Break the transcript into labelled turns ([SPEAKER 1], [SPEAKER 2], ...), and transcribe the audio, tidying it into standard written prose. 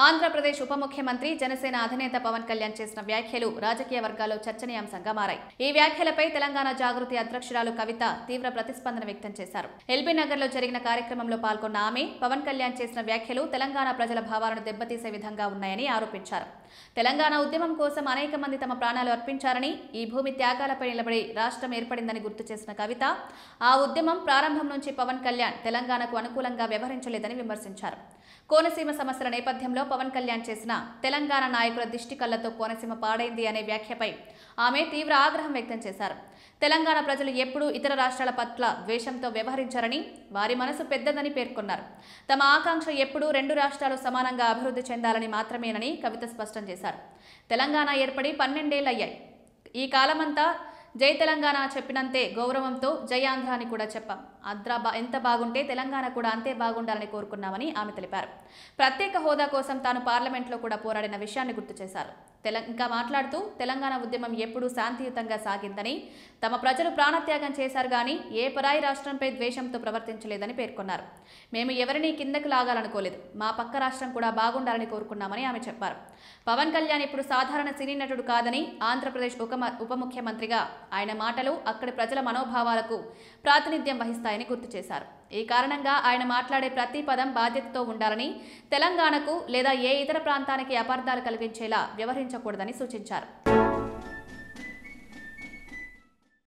[SPEAKER 1] ఆంధ్రప్రదేశ్ ఉప ముఖ్యమంత్రి జనసేన అధినేత పవన్ కళ్యాణ్ చేసిన వ్యాఖ్యలు రాజకీయ వర్గాల్లో చర్చనీయాంశంగా మారాయి. ఈ వ్యాఖ్యలపై తెలంగాణ జాగృతి అధ్యక్షురాలు కవిత తీవ్ర ప్రతిస్పందన వ్యక్తం చేశారు. ఎల్బీ నగర్ లో జరిగిన కార్యక్రమంలో పాల్గొన్న ఆమె పవన్ కళ్యాణ్ చేసిన వ్యాఖ్యలు తెలంగాణ ప్రజల భావాలను దెబ్బతీసే విధంగా ఉన్నాయని ఆరోపించారు. తెలంగాణ ఉద్యమం కోసం అనేక మంది తమ ప్రాణాలు అర్పించారని, ఈ భూమి త్యాగాలపై నిలబడి రాష్ట్రం ఏర్పడిందని గుర్తు చేసిన కవిత, ఆ ఉద్యమం ప్రారంభం నుంచి పవన్ కళ్యాణ్ తెలంగాణకు అనుకూలంగా వ్యవహరించలేదని విమర్శించారు. కోనసీమ సమస్యల నేపథ్యంలో పవన్ కళ్యాణ్ చేసిన తెలంగాణ నాయకుల దిష్టి కళ్లతో కోనసీమ పాడైంది అనే వ్యాఖ్యపై ఆమె తీవ్ర ఆగ్రహం వ్యక్తం చేశారు. తెలంగాణ ప్రజలు ఎప్పుడూ ఇతర రాష్ట్రాల పట్ల ద్వేషంతో వ్యవహరించారని, వారి మనసు పెద్దదని పేర్కొన్నారు. తమ ఆకాంక్ష ఎప్పుడూ రెండు రాష్ట్రాలు సమానంగా అభివృద్ధి చెందాలని మాత్రమేనని కవిత స్పష్టం చేశారు. తెలంగాణ ఏర్పడి 12 ఏళ్లయ్యాయి. ఈ కాలమంతా జై తెలంగాణ చెప్పినంతే గౌరవంతో జై ఆంధ్ర అని కూడా చెప్పాం. ఆంధ్ర ఎంత బాగుంటే తెలంగాణ కూడా అంతే బాగుండాలని కోరుకున్నామని ఆమె తెలిపారు. ప్రత్యేక హోదా కోసం తాను పార్లమెంట్లో కూడా పోరాడిన విషయాన్ని గుర్తు చేశారు. ఇంకా మాట్లాడుతూ తెలంగాణ ఉద్యమం ఎప్పుడూ శాంతియుతంగా సాగిందని, తమ ప్రజలు ప్రాణత్యాగం చేశారు గానీ ఏ పరాయి రాష్ట్రంపై ద్వేషంతో ప్రవర్తించలేదని పేర్కొన్నారు. మేము ఎవరినీ కిందకు లాగాలనుకోలేదు, మా పక్క రాష్ట్రం కూడా బాగుండాలని కోరుకున్నామని ఆమె చెప్పారు. పవన్ కళ్యాణ్ ఇప్పుడు సాధారణ సినీ నటుడు కాదని, ఆంధ్రప్రదేశ్ ఉప ముఖ్యమంత్రిగా ఆయన మాటలు అక్కడి ప్రజల మనోభావాలకు ప్రాతినిధ్యం వహిస్తాయని గుర్తు చేశారు. ఈ కారణంగా ఆయన మాట్లాడే ప్రతి పదం బాధ్యతతో ఉండాలని, తెలంగాణకు లేదా ఏ ఇతర ప్రాంతానికి అపార్థాలు కలిగించేలా వ్యవహరించకూడదని సూచించారు.